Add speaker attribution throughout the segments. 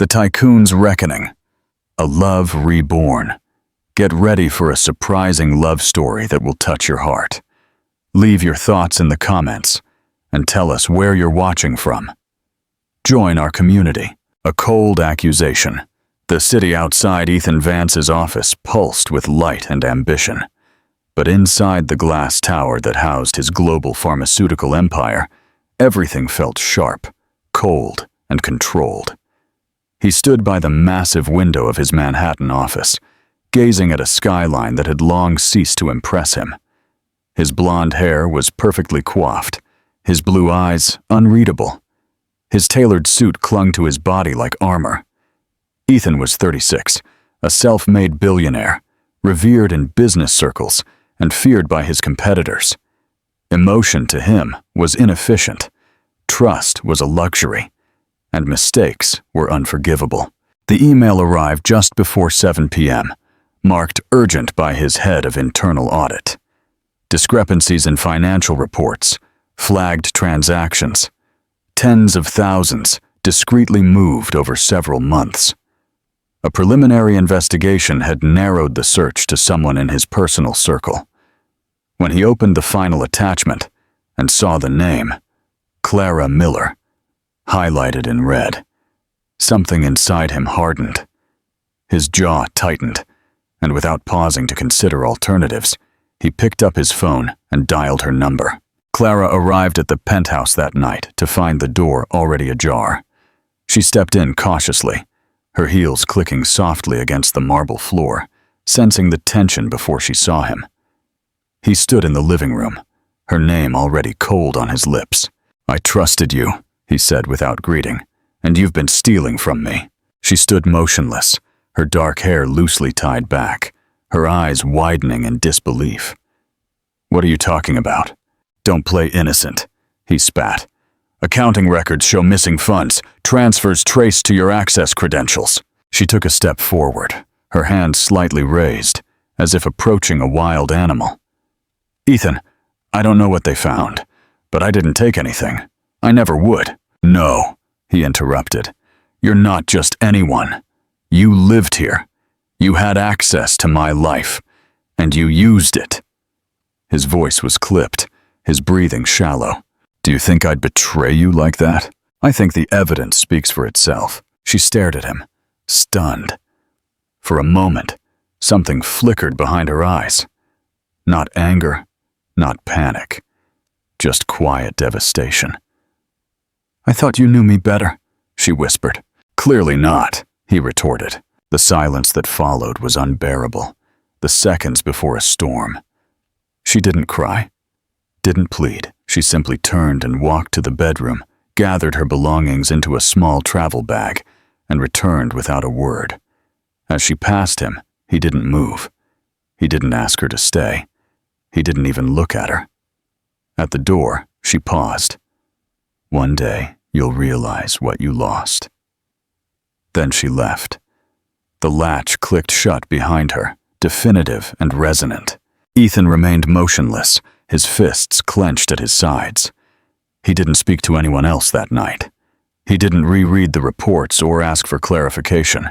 Speaker 1: The Tycoon's Reckoning, a love reborn. Get ready for a surprising love story that will touch your heart. Leave your thoughts in the comments and tell us where you're watching from. Join our community. A cold accusation. The city outside Ethan Vance's office pulsed with light and ambition. But inside the glass tower that housed his global pharmaceutical empire, everything felt sharp, cold, and controlled. He stood by the massive window of his Manhattan office, gazing at a skyline that had long ceased to impress him. His blonde hair was perfectly coiffed, his blue eyes unreadable. His tailored suit clung to his body like armor. Ethan was 36, a self-made billionaire, revered in business circles and feared by his competitors. Emotion to him was inefficient, trust was a luxury, and mistakes were unforgivable. The email arrived just before 7 p.m., marked urgent by his head of internal audit. Discrepancies in financial reports, flagged transactions, tens of thousands discreetly moved over several months. A preliminary investigation had narrowed the search to someone in his personal circle. When he opened the final attachment and saw the name, Clara Miller, highlighted in red, something inside him hardened. His jaw tightened, and without pausing to consider alternatives, he picked up his phone and dialed her number. Clara arrived at the penthouse that night to find the door already ajar. She stepped in cautiously, her heels clicking softly against the marble floor, sensing the tension before she saw him. He stood in the living room, her name already cold on his lips. "I trusted you," he said without greeting, "and you've been stealing from me." She stood motionless, her dark hair loosely tied back, her eyes widening in disbelief. "What are you talking about? Don't play innocent," he spat. "Accounting records show missing funds, transfers traced to your access credentials." She took a step forward, her hands slightly raised, as if approaching a wild animal. "Ethan, I don't know what they found, but I didn't take anything. I never would." "No," he interrupted. "You're not just anyone. You lived here. You had access to my life, and you used it." His voice was clipped, his breathing shallow. "Do you think I'd betray you like that? I think the evidence speaks for itself." She stared at him, stunned. For a moment, something flickered behind her eyes. Not anger, not panic, just quiet devastation. "I thought you knew me better," she whispered. "Clearly not," he retorted. The silence that followed was unbearable, the seconds before a storm. She didn't cry, didn't plead. She simply turned and walked to the bedroom, gathered her belongings into a small travel bag, and returned without a word. As she passed him, he didn't move. He didn't ask her to stay. He didn't even look at her. At the door, she paused. "One day, you'll realize what you lost." Then she left. The latch clicked shut behind her, definitive and resonant. Ethan remained motionless, his fists clenched at his sides. He didn't speak to anyone else that night. He didn't reread the reports or ask for clarification.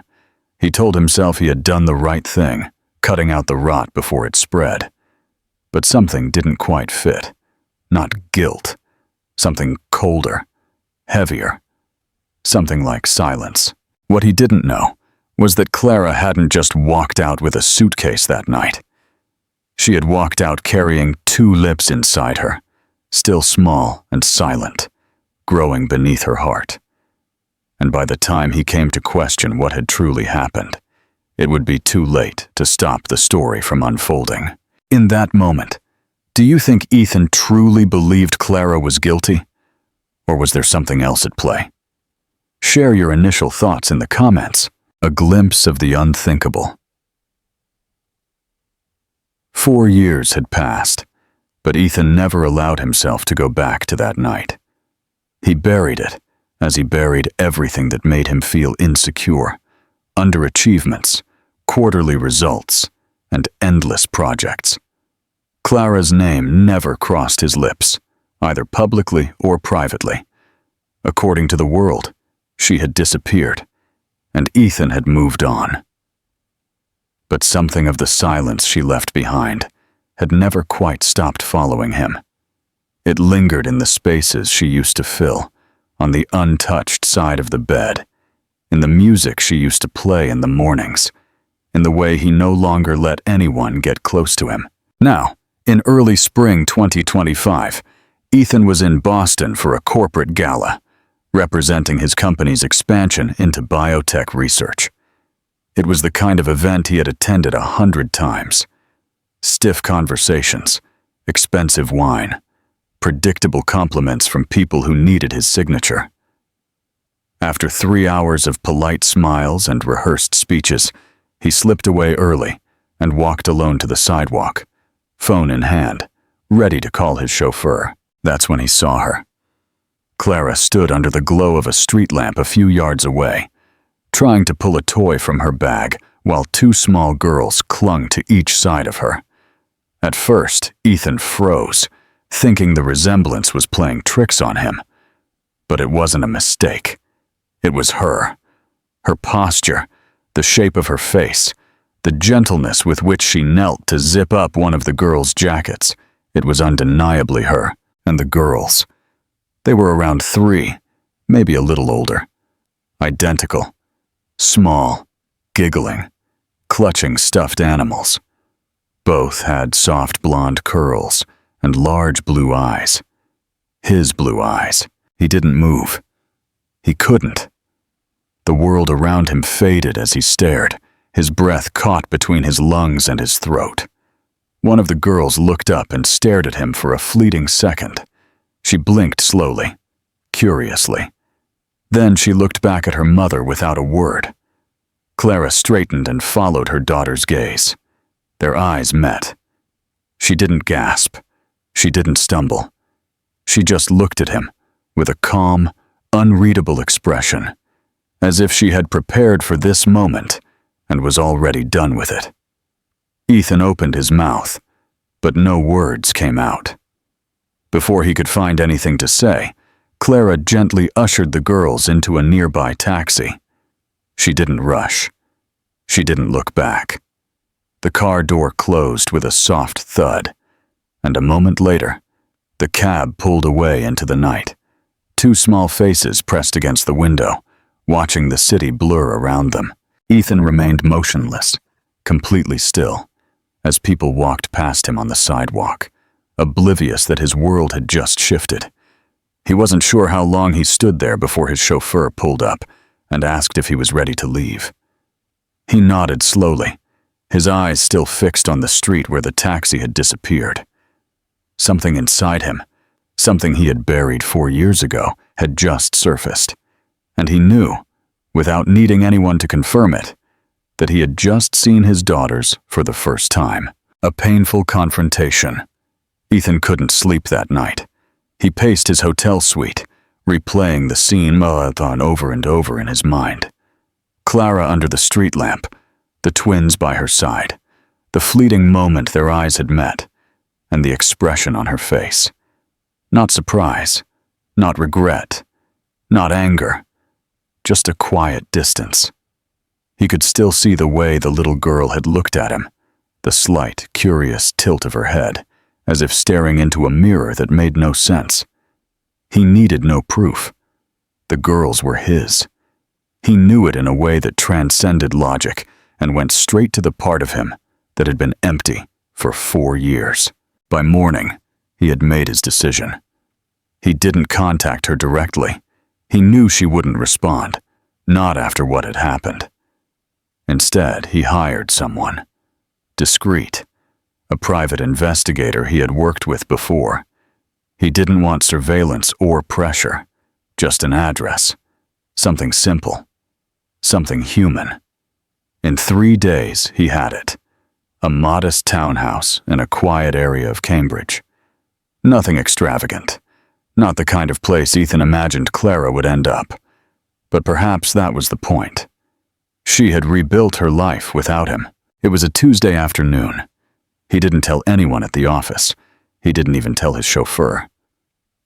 Speaker 1: He told himself he had done the right thing, cutting out the rot before it spread. But something didn't quite fit. Not guilt. Something colder, heavier. Something like silence. What he didn't know was that Clara hadn't just walked out with a suitcase that night. She had walked out carrying two lips inside her, still small and silent, growing beneath her heart. And by the time he came to question what had truly happened, it would be too late to stop the story from unfolding. In that moment, do you think Ethan truly believed Clara was guilty? Or was there something else at play? Share your initial thoughts in the comments. A glimpse of the unthinkable. 4 years had passed, but Ethan never allowed himself to go back to that night. He buried it, as he buried everything that made him feel insecure, underachievements, quarterly results, and endless projects. Clara's name never crossed his lips, either publicly or privately. According to the world, she had disappeared. and Ethan had moved on. But something of the silence she left behind had never quite stopped following him. It lingered in the spaces she used to fill, on the untouched side of the bed, in the music she used to play in the mornings, in the way he no longer let anyone get close to him. Now, in early spring 2025, Ethan was in Boston for a corporate gala, representing his company's expansion into biotech research. It was the kind of event he had attended 100 times. Stiff conversations, expensive wine, predictable compliments from people who needed his signature. After 3 hours of polite smiles and rehearsed speeches, he slipped away early and walked alone to the sidewalk, phone in hand, ready to call his chauffeur. That's when he saw her. Clara stood under the glow of a street lamp a few yards away, trying to pull a toy from her bag while 2 small girls clung to each side of her. At first, Ethan froze, thinking the resemblance was playing tricks on him. But it wasn't a mistake. It was her. Her posture, the shape of her face, the gentleness with which she knelt to zip up one of the girls' jackets. It was undeniably her. And the girls. They were around 3, maybe a little older. Identical. Small, giggling, clutching stuffed animals. Both had soft blonde curls and large blue eyes. His blue eyes. He didn't move. He couldn't. The world around him faded as he stared, his breath caught between his lungs and his throat. One of the girls looked up and stared at him for a fleeting second. She blinked slowly, curiously. Then she looked back at her mother without a word. Clara straightened and followed her daughter's gaze. Their eyes met. She didn't gasp. She didn't stumble. She just looked at him with a calm, unreadable expression, as if she had prepared for this moment and was already done with it. Ethan opened his mouth, but no words came out. Before he could find anything to say, Clara gently ushered the girls into a nearby taxi. She didn't rush. She didn't look back. The car door closed with a soft thud, and a moment later, the cab pulled away into the night. 2 small faces pressed against the window, watching the city blur around them. Ethan remained motionless, completely still, as people walked past him on the sidewalk, oblivious that his world had just shifted. He wasn't sure how long he stood there before his chauffeur pulled up and asked if he was ready to leave. He nodded slowly, his eyes still fixed on the street where the taxi had disappeared. Something inside him, something he had buried 4 years ago, had just surfaced, and he knew, without needing anyone to confirm it, that he had just seen his daughters for the first time. A painful confrontation. Ethan couldn't sleep that night. He paced his hotel suite, replaying the scene marathon over and over in his mind. Clara under the street lamp, the twins by her side, the fleeting moment their eyes had met, and the expression on her face. Not surprise, not regret, not anger, just a quiet distance. He could still see the way the little girl had looked at him, the slight, curious tilt of her head, as if staring into a mirror that made no sense. He needed no proof. The girls were his. He knew it in a way that transcended logic and went straight to the part of him that had been empty for 4 years. By morning, he had made his decision. He didn't contact her directly. He knew she wouldn't respond, not after what had happened. Instead, he hired someone. Discreet. A private investigator he had worked with before. He didn't want surveillance or pressure, just an address. Something simple. Something human. In 3 days, he had it. A modest townhouse in a quiet area of Cambridge. Nothing extravagant. Not the kind of place Ethan imagined Clara would end up. But perhaps that was the point. She had rebuilt her life without him. It was a Tuesday afternoon. He didn't tell anyone at the office. He didn't even tell his chauffeur.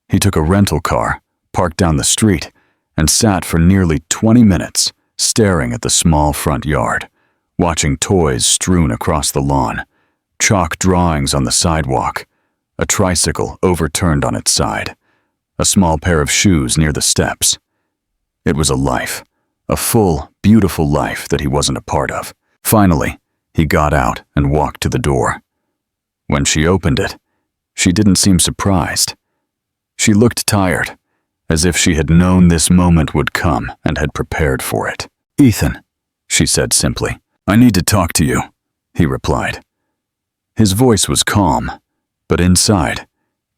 Speaker 1: He took a rental car, parked down the street, and sat for nearly 20 minutes, staring at the small front yard, watching toys strewn across the lawn, chalk drawings on the sidewalk, a tricycle overturned on its side, a small pair of shoes near the steps. It was a life, a full, beautiful life that he wasn't a part of. Finally, he got out and walked to the door. When she opened it, she didn't seem surprised. She looked tired, as if she had known this moment would come and had prepared for it. "Ethan," she said simply. "I need to talk to you," he replied. His voice was calm, but inside,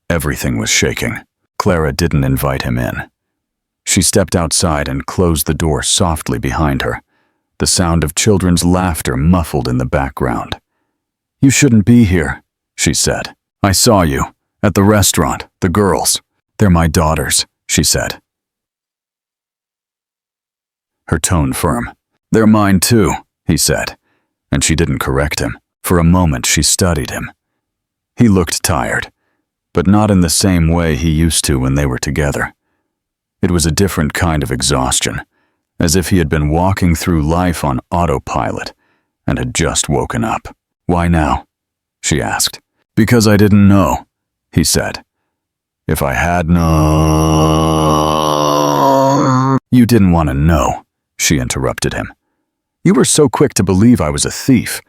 Speaker 1: everything was shaking. Clara didn't invite him in. She stepped outside and closed the door softly behind her, the sound of children's laughter muffled in the background. "You shouldn't be here," she said. "I saw you, at the restaurant, the girls. They're my daughters," she said, her tone firm. "They're mine too," he said, and she didn't correct him. For a moment she studied him. He looked tired, but not in the same way he used to when they were together. It was a different kind of exhaustion, as if he had been walking through life on autopilot and had just woken up. "Why now?" she asked. "Because I didn't know," he said. "If I had known—" "You didn't want to know," she interrupted him. "You were so quick to believe I was a thief.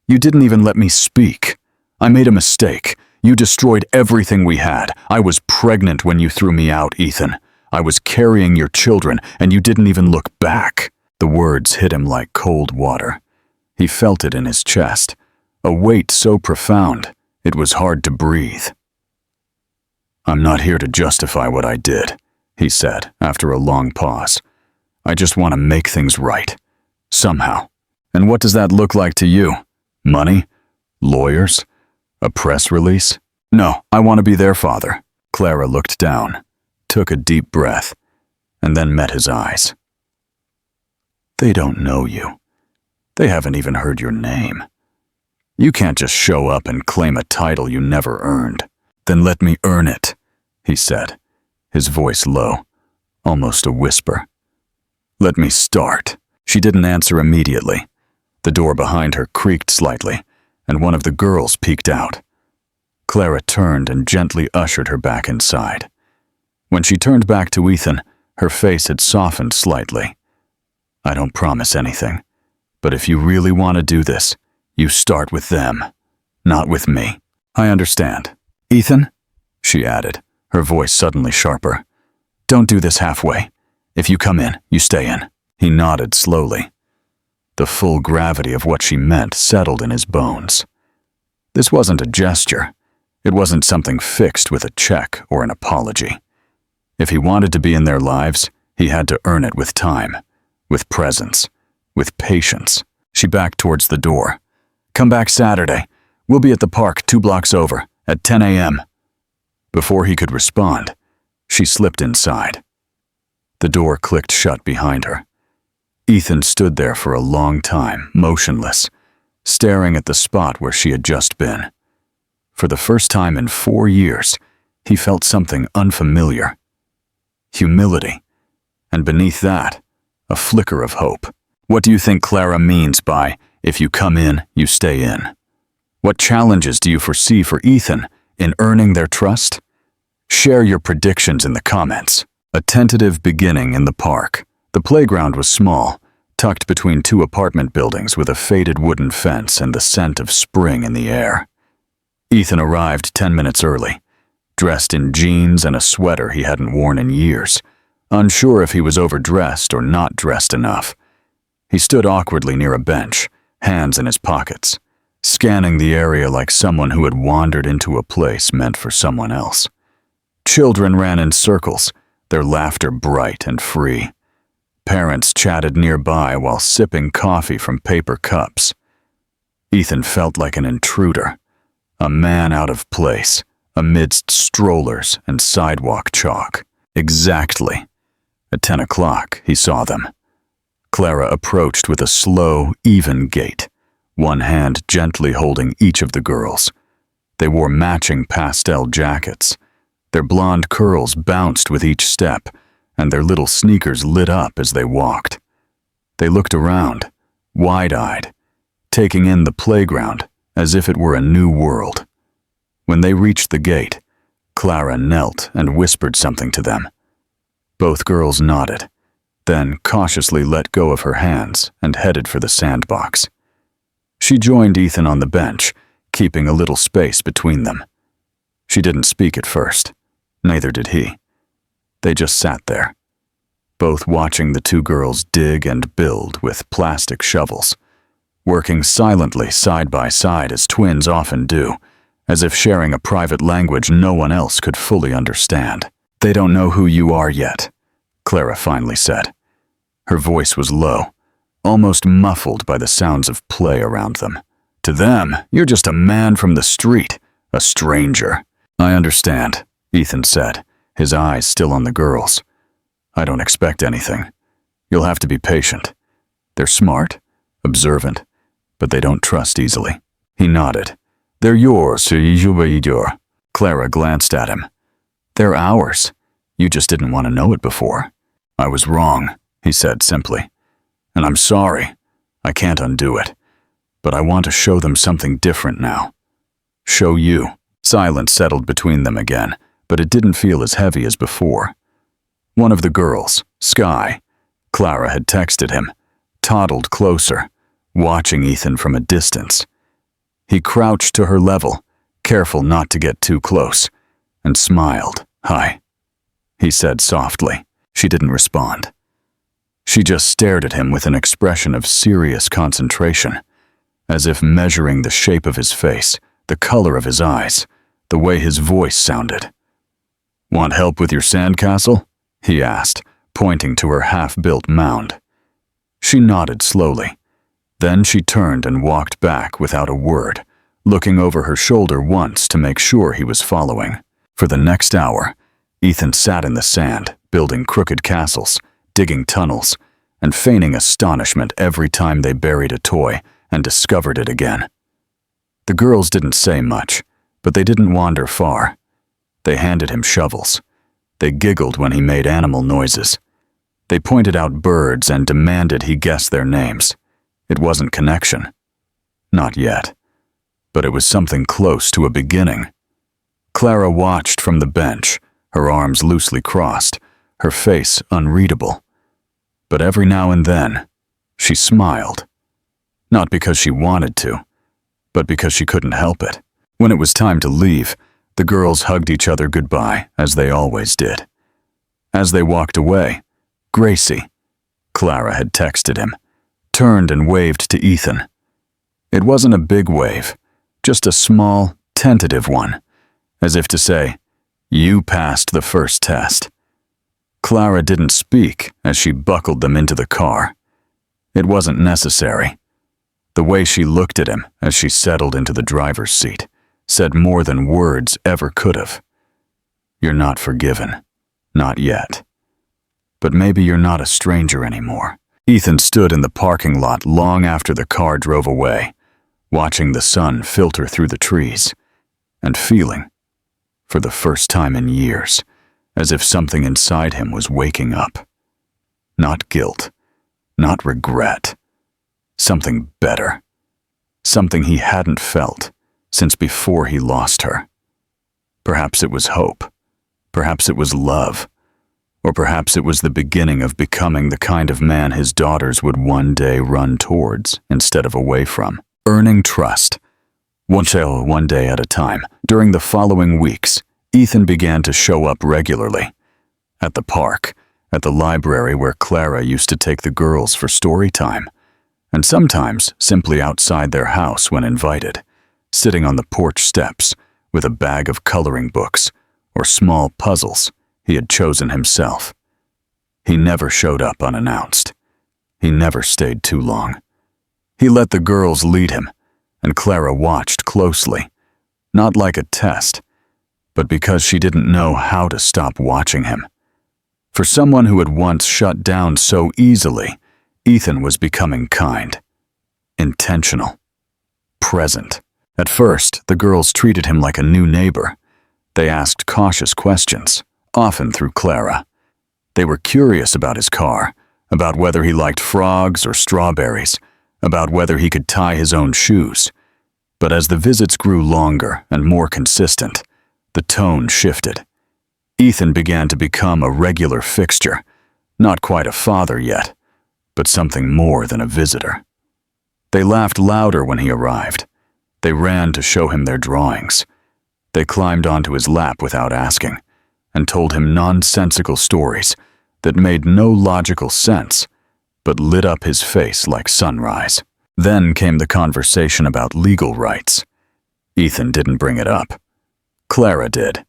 Speaker 1: You didn't even let me speak. I made a mistake. You destroyed everything we had. I was pregnant when you threw me out, Ethan. I was carrying your children, and you didn't even look back." The words hit him like cold water. He felt it in his chest, a weight so profound it was hard to breathe. "I'm not here to justify what I did," he said after a long pause. "I just want to make things right. Somehow. And what does that look like to you? Money? Lawyers? A press release? No, I want to be their father." Clara looked down, took a deep breath, and then met his eyes. "They don't know you. They haven't even heard your name. You can't just show up and claim a title you never earned." "Then let me earn it," he said, his voice low, almost a whisper. "Let me start." She didn't answer immediately. The door behind her creaked slightly, and one of the girls peeked out. Clara turned and gently ushered her back inside. When she turned back to Ethan, her face had softened slightly. "I don't promise anything, but if you really want to do this, you start with them, not with me." "I understand." "Ethan," she added, her voice suddenly sharper, "don't do this halfway. If you come in, you stay in." He nodded slowly. The full gravity of what she meant settled in his bones. This wasn't a gesture. It wasn't something fixed with a check or an apology. If he wanted to be in their lives, he had to earn it with time, with presence, with patience. She backed towards the door. "Come back Saturday. We'll be at the park 2 blocks over, at 10 a.m. Before he could respond, she slipped inside. The door clicked shut behind her. Ethan stood there for a long time, motionless, staring at the spot where she had just been. For the first time in 4 years, he felt something unfamiliar. Humility, and beneath that, a flicker of hope. What do you think Clara means by, "If you come in, you stay in"? What challenges do you foresee for Ethan in earning their trust? Share your predictions in the comments. A tentative beginning in the park. The playground was small, tucked between 2 apartment buildings with a faded wooden fence and the scent of spring in the air. Ethan arrived 10 minutes early, dressed in jeans and a sweater he hadn't worn in years, unsure if he was overdressed or not dressed enough. He stood awkwardly near a bench, hands in his pockets, scanning the area like someone who had wandered into a place meant for someone else. Children ran in circles, their laughter bright and free. Parents chatted nearby while sipping coffee from paper cups. Ethan felt like an intruder, a man out of place, amidst strollers and sidewalk chalk. Exactly. At 10 o'clock, he saw them. Clara approached with a slow, even gait, one hand gently holding each of the girls. They wore matching pastel jackets. Their blonde curls bounced with each step, and their little sneakers lit up as they walked. They looked around, wide-eyed, taking in the playground as if it were a new world. When they reached the gate, Clara knelt and whispered something to them. Both girls nodded, then cautiously let go of her hands and headed for the sandbox. She joined Ethan on the bench, keeping a little space between them. She didn't speak at first, neither did he. They just sat there, both watching the two girls dig and build with plastic shovels, working silently side by side as twins often do, as if sharing a private language no one else could fully understand. "They don't know who you are yet," Clara finally said. Her voice was low, almost muffled by the sounds of play around them. "To them, you're just a man from the street, a stranger." "I understand," Ethan said, his eyes still on the girls. "I don't expect anything. You'll have to be patient. They're smart, observant, but they don't trust easily." He nodded. "They're yours, so you'll be yours." Clara glanced at him. "They're ours. You just didn't want to know it before." "I was wrong," he said simply. "And I'm sorry. I can't undo it. But I want to show them something different now. Show you." Silence settled between them again, but it didn't feel as heavy as before. One of the girls, Sky, Clara had texted him, toddled closer, watching Ethan from a distance. He crouched to her level, careful not to get too close, and smiled. "Hi," he said softly. She didn't respond. She just stared at him with an expression of serious concentration, as if measuring the shape of his face, the color of his eyes, the way his voice sounded. "Want help with your sandcastle?" he asked, pointing to her half-built mound. She nodded slowly. Then she turned and walked back without a word, looking over her shoulder once to make sure he was following. For the next hour, Ethan sat in the sand, building crooked castles, digging tunnels, and feigning astonishment every time they buried a toy and discovered it again. The girls didn't say much, but they didn't wander far. They handed him shovels. They giggled when he made animal noises. They pointed out birds and demanded he guess their names. It wasn't connection. Not yet. But it was something close to a beginning. Clara watched from the bench, her arms loosely crossed, her face unreadable. But every now and then, she smiled. Not because she wanted to, but because she couldn't help it. When it was time to leave, the girls hugged each other goodbye, as they always did. As they walked away, Gracie, Clara had texted him, turned and waved to Ethan. It wasn't a big wave, just a small, tentative one, as if to say, "You passed the first test." Clara didn't speak as she buckled them into the car. It wasn't necessary. The way she looked at him as she settled into the driver's seat said more than words ever could have. "You're not forgiven. Not yet. But maybe you're not a stranger anymore." Ethan stood in the parking lot long after the car drove away, watching the sun filter through the trees, and feeling, for the first time in years, as if something inside him was waking up. Not guilt, not regret. Something better. Something he hadn't felt since before he lost her. Perhaps it was hope. Perhaps it was love. Or perhaps it was the beginning of becoming the kind of man his daughters would one day run towards instead of away from. Earning trust. One day at a time. During the following weeks, Ethan began to show up regularly. At the park, at the library where Clara used to take the girls for story time, and sometimes simply outside their house when invited, sitting on the porch steps with a bag of coloring books or small puzzles he had chosen himself. He never showed up unannounced. He never stayed too long. He let the girls lead him, and Clara watched closely, not like a test, but because she didn't know how to stop watching him. For someone who had once shut down so easily, Ethan was becoming kind, intentional, present. At first, the girls treated him like a new neighbor. They asked cautious questions, often through Clara. They were curious about his car, about whether he liked frogs or strawberries, about whether he could tie his own shoes. But as the visits grew longer and more consistent, the tone shifted. Ethan began to become a regular fixture, not quite a father yet, but something more than a visitor. They laughed louder when he arrived. They ran to show him their drawings. They climbed onto his lap without asking, and told him nonsensical stories that made no logical sense, but lit up his face like sunrise. Then came the conversation about legal rights. Ethan didn't bring it up. Clara did.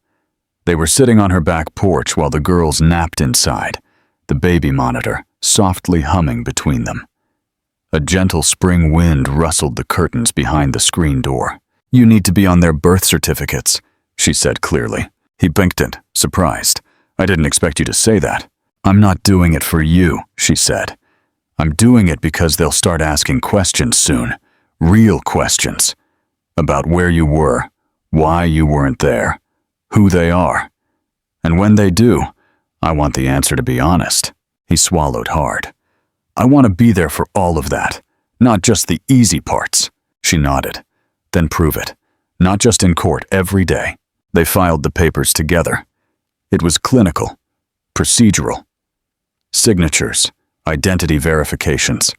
Speaker 1: They were sitting on her back porch while the girls napped inside, the baby monitor softly humming between them. A gentle spring wind rustled the curtains behind the screen door. "You need to be on their birth certificates," she said clearly. He blinked it, surprised. "I didn't expect you to say that." "I'm not doing it for you," she said. "I'm doing it because they'll start asking questions soon. Real questions. About where you were, why you weren't there, who they are. And when they do, I want the answer to be honest." He swallowed hard. "I want to be there for all of that, not just the easy parts." She nodded. "Then prove it. Not just in court, every day." They filed the papers together. It was clinical, procedural. Signatures, identity verifications,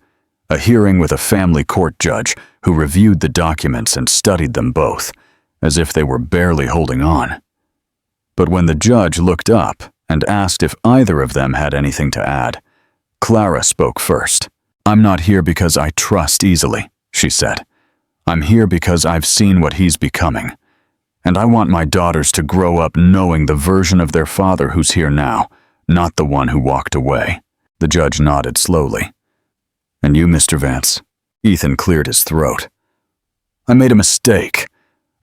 Speaker 1: a hearing with a family court judge who reviewed the documents and studied them both, as if they were barely holding on. But when the judge looked up and asked if either of them had anything to add, Clara spoke first. "I'm not here because I trust easily," she said. "I'm here because I've seen what he's becoming. And I want my daughters to grow up knowing the version of their father who's here now, not the one who walked away." The judge nodded slowly. "And you, Mr. Vance?" Ethan cleared his throat. "I made a mistake.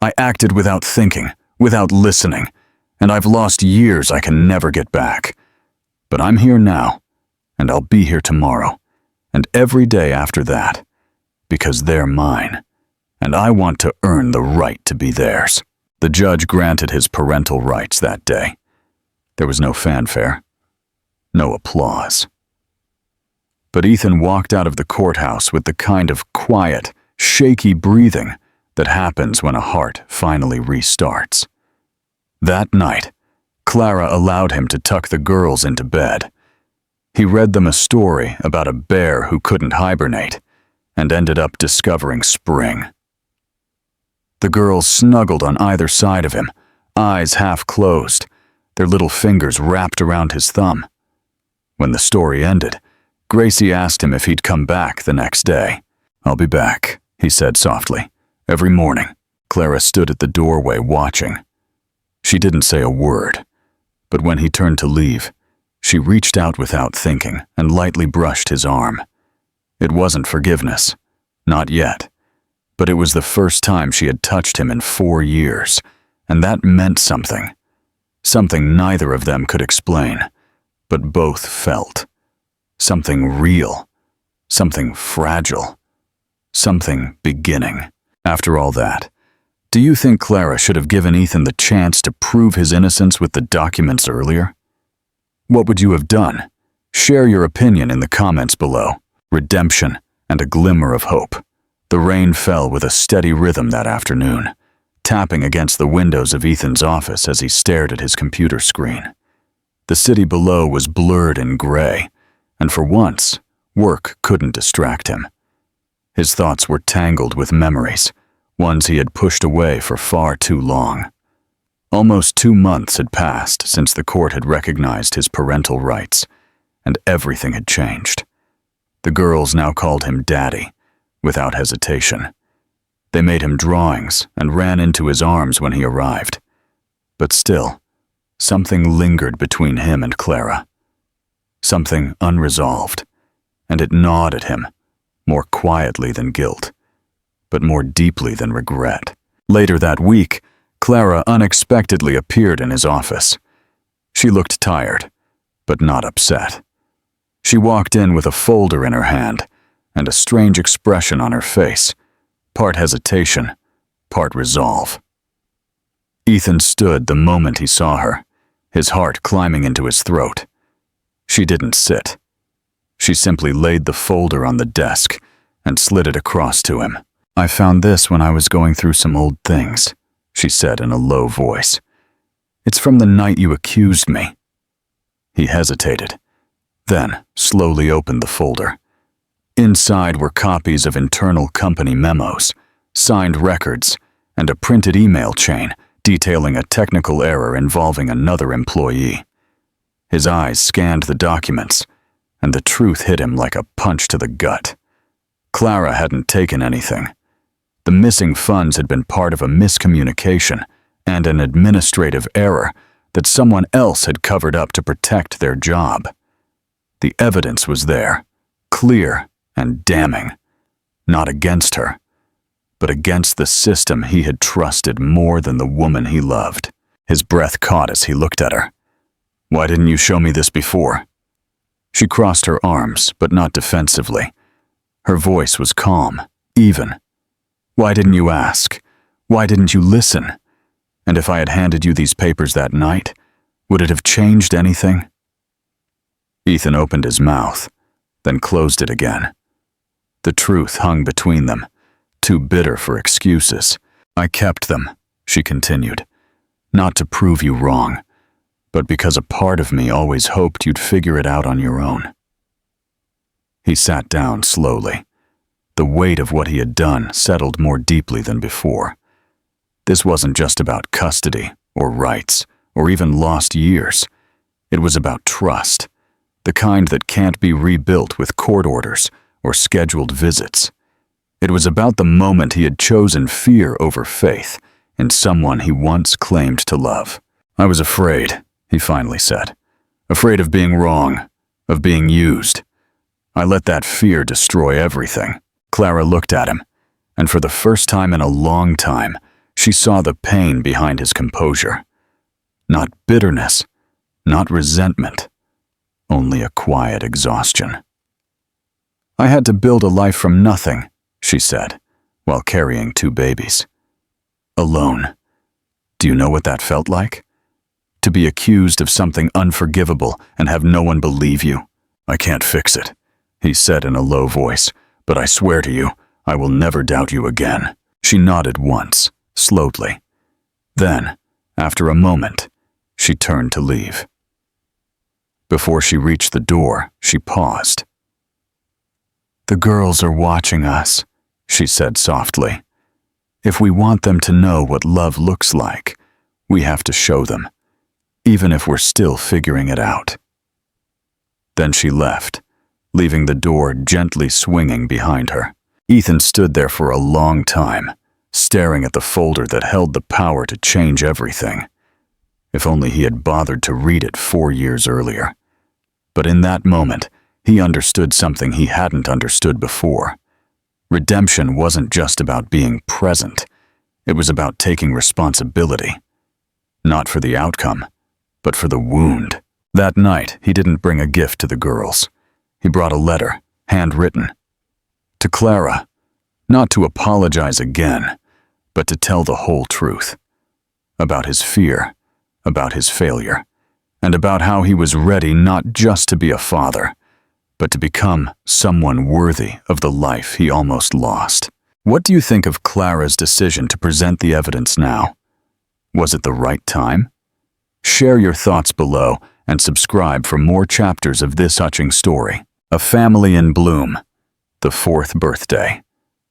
Speaker 1: I acted without thinking, without listening, and I've lost years I can never get back. But I'm here now, and I'll be here tomorrow, and every day after that, because they're mine, and I want to earn the right to be theirs." The judge granted his parental rights that day. There was no fanfare, no applause. But Ethan walked out of the courthouse with the kind of quiet, shaky breathing that happens when a heart finally restarts. That night, Clara allowed him to tuck the girls into bed. He read them a story about a bear who couldn't hibernate and ended up discovering spring. The girls snuggled on either side of him, eyes half closed, their little fingers wrapped around his thumb. When the story ended, Gracie asked him if he'd come back the next day. "I'll be back," he said softly, "every morning." Clara stood at the doorway watching. She didn't say a word, but when he turned to leave, she reached out without thinking and lightly brushed his arm. It wasn't forgiveness, not yet. But it was the first time she had touched him in 4 years, and that meant something. Something neither of them could explain, but both felt. Something real, something fragile, something beginning. After all that, do you think Clara should have given Ethan the chance to prove his innocence with the documents earlier? What would you have done? Share your opinion in the comments below. Redemption and a glimmer of hope. The rain fell with a steady rhythm that afternoon, tapping against the windows of Ethan's office as he stared at his computer screen. The city below was blurred in gray, and for once, work couldn't distract him. His thoughts were tangled with memories, ones he had pushed away for far too long. Almost 2 months had passed since the court had recognized his parental rights, and everything had changed. The girls now called him Daddy, without hesitation. They made him drawings and ran into his arms when he arrived. But still, something lingered between him and Clara. Something unresolved, and it gnawed at him, more quietly than guilt, but more deeply than regret. Later that week, Clara unexpectedly appeared in his office. She looked tired, but not upset. She walked in with a folder in her hand and a strange expression on her face, part hesitation, part resolve. Ethan stood the moment he saw her, his heart climbing into his throat. She didn't sit. She simply laid the folder on the desk and slid it across to him. "I found this when I was going through some old things," she said in a low voice. "It's from the night you accused me." He hesitated, then slowly opened the folder. Inside were copies of internal company memos, signed records, and a printed email chain detailing a technical error involving another employee. His eyes scanned the documents, and the truth hit him like a punch to the gut. Clara hadn't taken anything. The missing funds had been part of a miscommunication and an administrative error that someone else had covered up to protect their job. The evidence was there, clear and damning, not against her, but against the system he had trusted more than the woman he loved. His breath caught as he looked at her. "Why didn't you show me this before?" She crossed her arms, but not defensively. Her voice was calm, even. "Why didn't you ask? Why didn't you listen? And if I had handed you these papers that night, would it have changed anything?" Ethan opened his mouth, then closed it again. The truth hung between them, too bitter for excuses. "I kept them," she continued, "not to prove you wrong, but because a part of me always hoped you'd figure it out on your own." He sat down slowly. The weight of what he had done settled more deeply than before. This wasn't just about custody or rights or even lost years. It was about trust, the kind that can't be rebuilt with court orders or scheduled visits. It was about the moment he had chosen fear over faith in someone he once claimed to love. "I was afraid," he finally said. "Afraid of being wrong, of being used. I let that fear destroy everything." Clara looked at him, and for the first time in a long time, she saw the pain behind his composure. Not bitterness, not resentment, only a quiet exhaustion. "I had to build a life from nothing," she said, while carrying 2 babies. "Alone. Do you know what that felt like? To be accused of something unforgivable and have no one believe you." "I can't fix it," he said in a low voice, "but I swear to you, I will never doubt you again." She nodded once, slowly. Then, after a moment, she turned to leave. Before she reached the door, she paused. "The girls are watching us," she said softly. "If we want them to know what love looks like, we have to show them, even if we're still figuring it out." Then she left, leaving the door gently swinging behind her. Ethan stood there for a long time, staring at the folder that held the power to change everything. If only he had bothered to read it 4 years earlier. But in that moment, he understood something he hadn't understood before. Redemption wasn't just about being present. It was about taking responsibility. Not for the outcome, but for the wound. That night, he didn't bring a gift to the girls. He brought a letter, handwritten. To Clara, not to apologize again, but to tell the whole truth. About his fear, about his failure, and about how he was ready not just to be a father, but to become someone worthy of the life he almost lost. What do you think of Clara's decision to present the evidence now? Was it the right time? Share your thoughts below and subscribe for more chapters of this touching story. A family in bloom. The 4th birthday.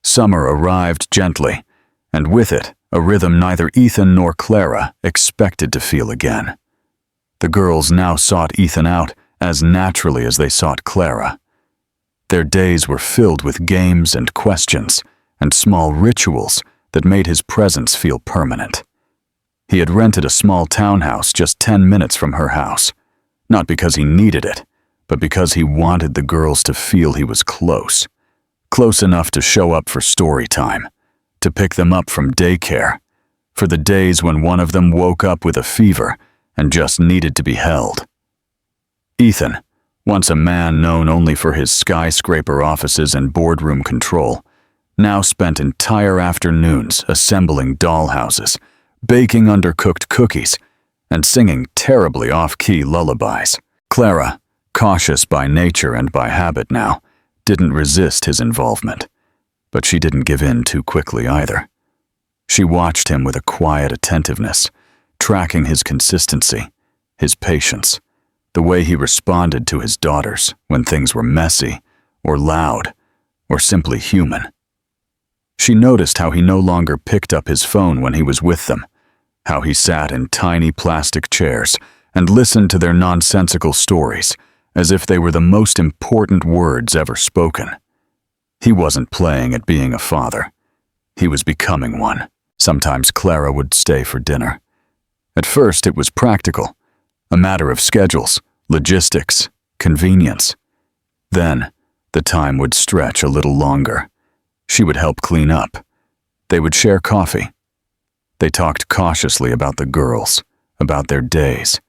Speaker 1: Summer arrived gently, and with it, a rhythm neither Ethan nor Clara expected to feel again. The girls now sought Ethan out as naturally as they sought Clara. Their days were filled with games and questions, and small rituals that made his presence feel permanent. He had rented a small townhouse just 10 minutes from her house, not because he needed it, but because he wanted the girls to feel he was close. Close enough to show up for story time, to pick them up from daycare, for the days when one of them woke up with a fever and just needed to be held. Ethan, once a man known only for his skyscraper offices and boardroom control, now spent entire afternoons assembling dollhouses, baking undercooked cookies, and singing terribly off-key lullabies. Clara, cautious by nature and by habit now, didn't resist his involvement. But she didn't give in too quickly either. She watched him with a quiet attentiveness, tracking his consistency, his patience, the way he responded to his daughters when things were messy, or loud, or simply human. She noticed how he no longer picked up his phone when he was with them, how he sat in tiny plastic chairs and listened to their nonsensical stories as if they were the most important words ever spoken. He wasn't playing at being a father. He was becoming one. Sometimes Clara would stay for dinner. At first, it was practical, a matter of schedules, logistics, convenience. Then, the time would stretch a little longer. She would help clean up. They would share coffee. They talked cautiously about the girls, about their days,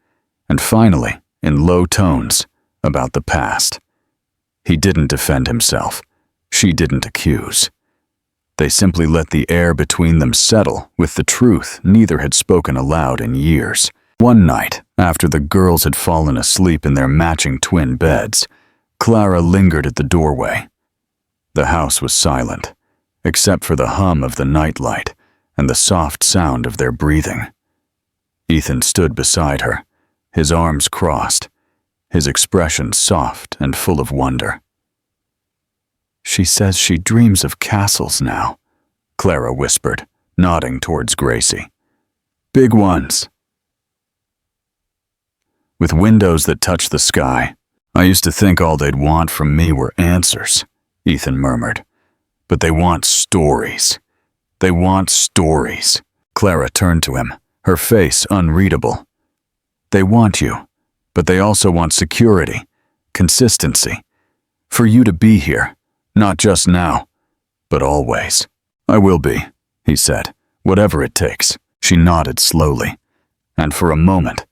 Speaker 1: and finally, in low tones, about the past. He didn't defend himself. She didn't accuse. They simply let the air between them settle with the truth neither had spoken aloud in years. One night, after the girls had fallen asleep in their matching twin beds, Clara lingered at the doorway. The house was silent, except for the hum of the nightlight and the soft sound of their breathing. Ethan stood beside her, his arms crossed, his expression soft and full of wonder. "She says she dreams of castles now," Clara whispered, nodding towards Gracie. "Big ones, with windows that touch the sky. I used to think all they'd want from me were answers," Ethan murmured. "But they want stories. They want stories." Clara turned to him, her face unreadable. "They want you, but they also want security, consistency. For you to be here, not just now, but always." "I will be," he said, "whatever it takes." She nodded slowly, and for a moment,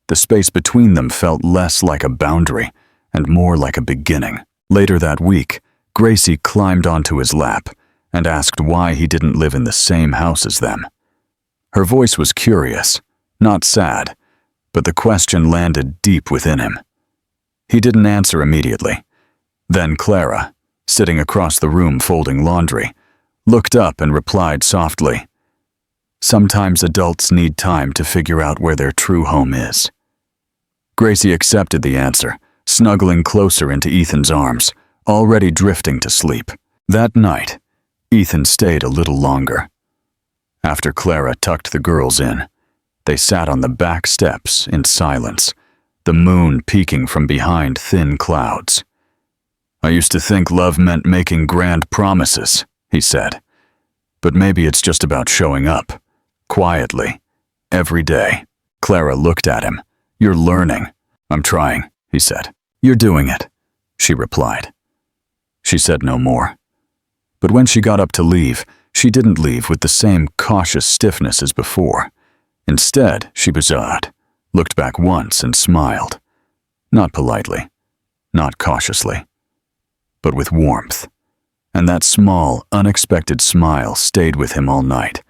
Speaker 1: the space between them felt less like a boundary and more like a beginning. Later that week, Gracie climbed onto his lap and asked why he didn't live in the same house as them. Her voice was curious, not sad, but the question landed deep within him. He didn't answer immediately. Then Clara, sitting across the room folding laundry, looked up and replied softly, "Sometimes adults need time to figure out where their true home is." Gracie accepted the answer, snuggling closer into Ethan's arms, already drifting to sleep. That night, Ethan stayed a little longer. After Clara tucked the girls in, they sat on the back steps in silence, the moon peeking from behind thin clouds. "I used to think love meant making grand promises," he said. "But maybe it's just about showing up, quietly, every day." Clara looked at him. "You're learning." "I'm trying," he said. "You're doing it," she replied. She said no more. But when she got up to leave, she didn't leave with the same cautious stiffness as before. Instead, she paused, looked back once and smiled. Not politely, not cautiously, but with warmth. And that small, unexpected smile stayed with him all night,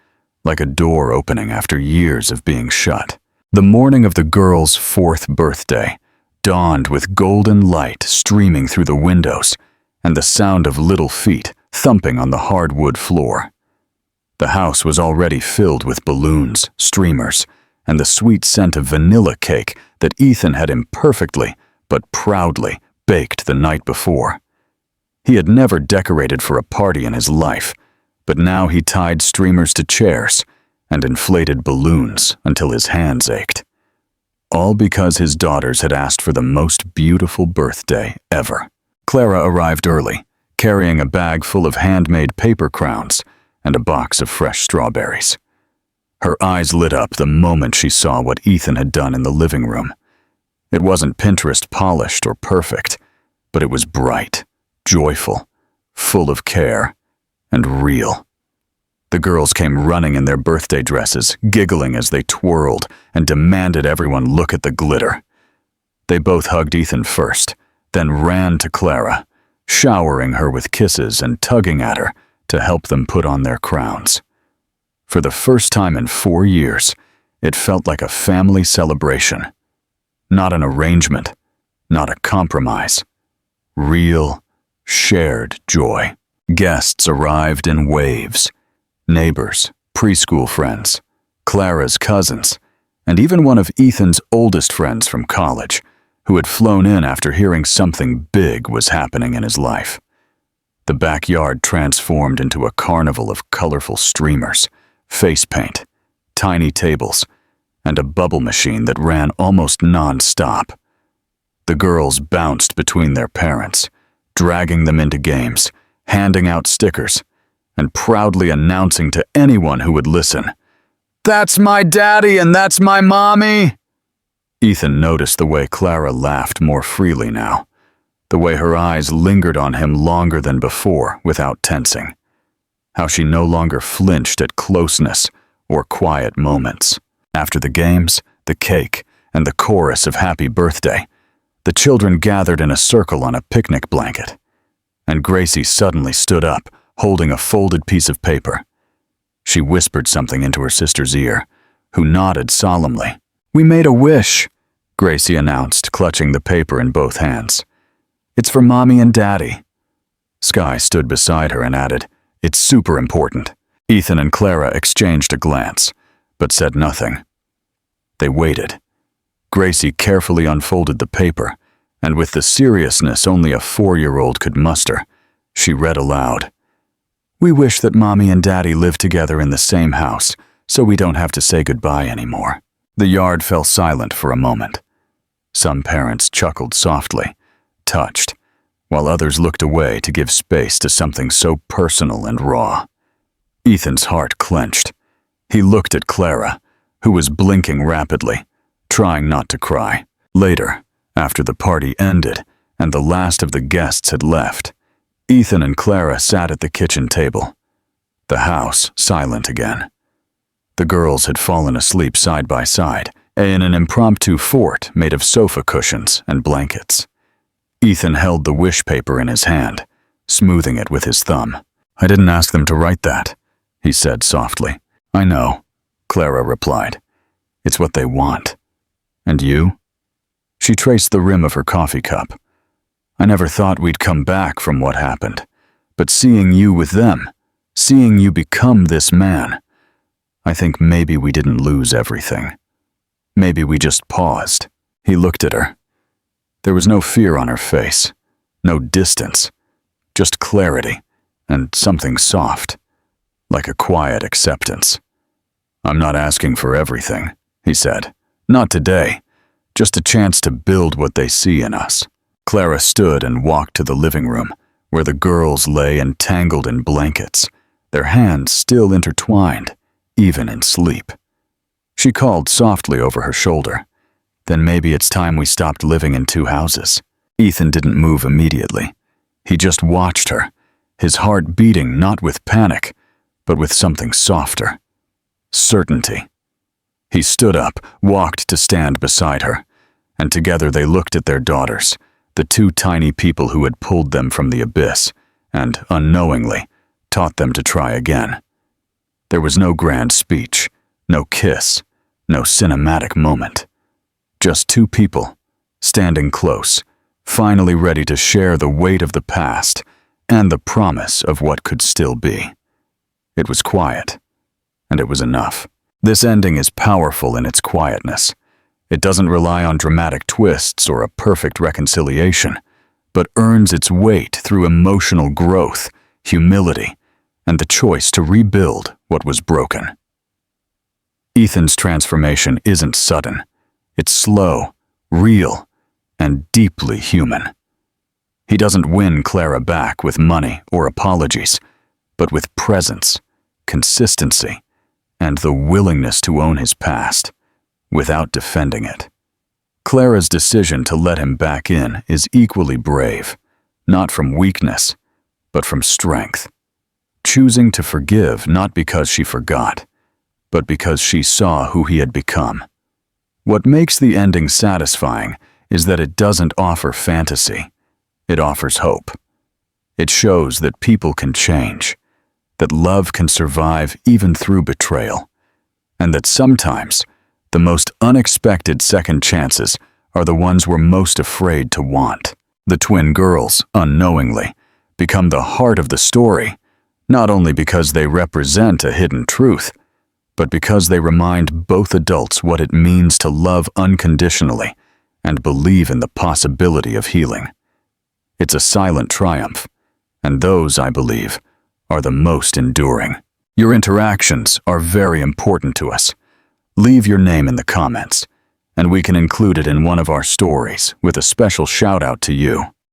Speaker 1: like a door opening after years of being shut. The morning of the girl's 4th birthday dawned with golden light streaming through the windows and the sound of little feet thumping on the hardwood floor. The house was already filled with balloons, streamers, and the sweet scent of vanilla cake that Ethan had imperfectly, but proudly, baked the night before. He had never decorated for a party in his life, but now he tied streamers to chairs and inflated balloons until his hands ached. All because his daughters had asked for the most beautiful birthday ever. Clara arrived early, carrying a bag full of handmade paper crowns and a box of fresh strawberries. Her eyes lit up the moment she saw what Ethan had done in the living room. It wasn't Pinterest polished or perfect, but it was bright, joyful, full of care, and real. The girls came running in their birthday dresses, giggling as they twirled and demanded everyone look at the glitter. They both hugged Ethan first, then ran to Clara, showering her with kisses and tugging at her to help them put on their crowns. For the first time in 4 years, it felt like a family celebration. Not an arrangement, not a compromise. Real, shared joy. Guests arrived in waves. Neighbors, preschool friends, Clara's cousins, and even one of Ethan's oldest friends from college, who had flown in after hearing something big was happening in his life. The backyard transformed into a carnival of colorful streamers, face paint, tiny tables, and a bubble machine that ran almost non-stop. The girls bounced between their parents, dragging them into games, handing out stickers, and proudly announcing to anyone who would listen, "That's my daddy and that's my mommy!" Ethan noticed the way Clara laughed more freely now, the way her eyes lingered on him longer than before without tensing, how she no longer flinched at closeness or quiet moments. After the games, the cake, and the chorus of happy birthday, the children gathered in a circle on a picnic blanket, and Gracie suddenly stood up, holding a folded piece of paper. She whispered something into her sister's ear, who nodded solemnly. "We made a wish," Gracie announced, clutching the paper in both hands. "It's for Mommy and Daddy." Skye stood beside her and added, "It's super important." Ethan and Clara exchanged a glance, but said nothing. They waited. Gracie carefully unfolded the paper, and with the seriousness only a 4-year-old could muster, she read aloud, "We wish that Mommy and Daddy live together in the same house, so we don't have to say goodbye anymore." The yard fell silent for a moment. Some parents chuckled softly, touched, while others looked away to give space to something so personal and raw. Ethan's heart clenched. He looked at Clara, who was blinking rapidly, trying not to cry. Later, after the party ended and the last of the guests had left, Ethan and Clara sat at the kitchen table, the house silent again. The girls had fallen asleep side by side in an impromptu fort made of sofa cushions and blankets. Ethan held the wish paper in his hand, smoothing it with his thumb. "I didn't ask them to write that," he said softly. "I know," Clara replied. "It's what they want. And you?" She traced the rim of her coffee cup. "I never thought we'd come back from what happened, but seeing you with them, seeing you become this man, I think maybe we didn't lose everything. Maybe we just paused." He looked at her. There was no fear on her face, no distance, just clarity and something soft, like a quiet acceptance. "I'm not asking for everything," he said. "Not today. Just a chance to build what they see in us." Clara stood and walked to the living room, where the girls lay entangled in blankets, their hands still intertwined, even in sleep. She called softly over her shoulder, "Then maybe it's time we stopped living in 2 houses." Ethan didn't move immediately. He just watched her, his heart beating not with panic, but with something softer. Certainty. He stood up, walked to stand beside her, and together they looked at their daughters, the 2 tiny people who had pulled them from the abyss and, unknowingly, taught them to try again. There was no grand speech, no kiss, no cinematic moment. Just 2 people, standing close, finally ready to share the weight of the past and the promise of what could still be. It was quiet, and it was enough. This ending is powerful in its quietness. It doesn't rely on dramatic twists or a perfect reconciliation, but earns its weight through emotional growth, humility, and the choice to rebuild what was broken. Ethan's transformation isn't sudden. It's slow, real, and deeply human. He doesn't win Clara back with money or apologies, but with presence, consistency, and the willingness to own his past without defending it. Clara's decision to let him back in is equally brave, not from weakness, but from strength. Choosing to forgive not because she forgot, but because she saw who he had become. What makes the ending satisfying is that it doesn't offer fantasy. It offers hope. It shows that people can change, that love can survive even through betrayal, and that sometimes the most unexpected second chances are the ones we're most afraid to want. The twin girls, unknowingly, become the heart of the story, not only because they represent a hidden truth, but because they remind both adults what it means to love unconditionally and believe in the possibility of healing. It's a silent triumph, and those, I believe, are the most enduring. Your interactions are very important to us. Leave your name in the comments, and we can include it in one of our stories with a special shout out to you.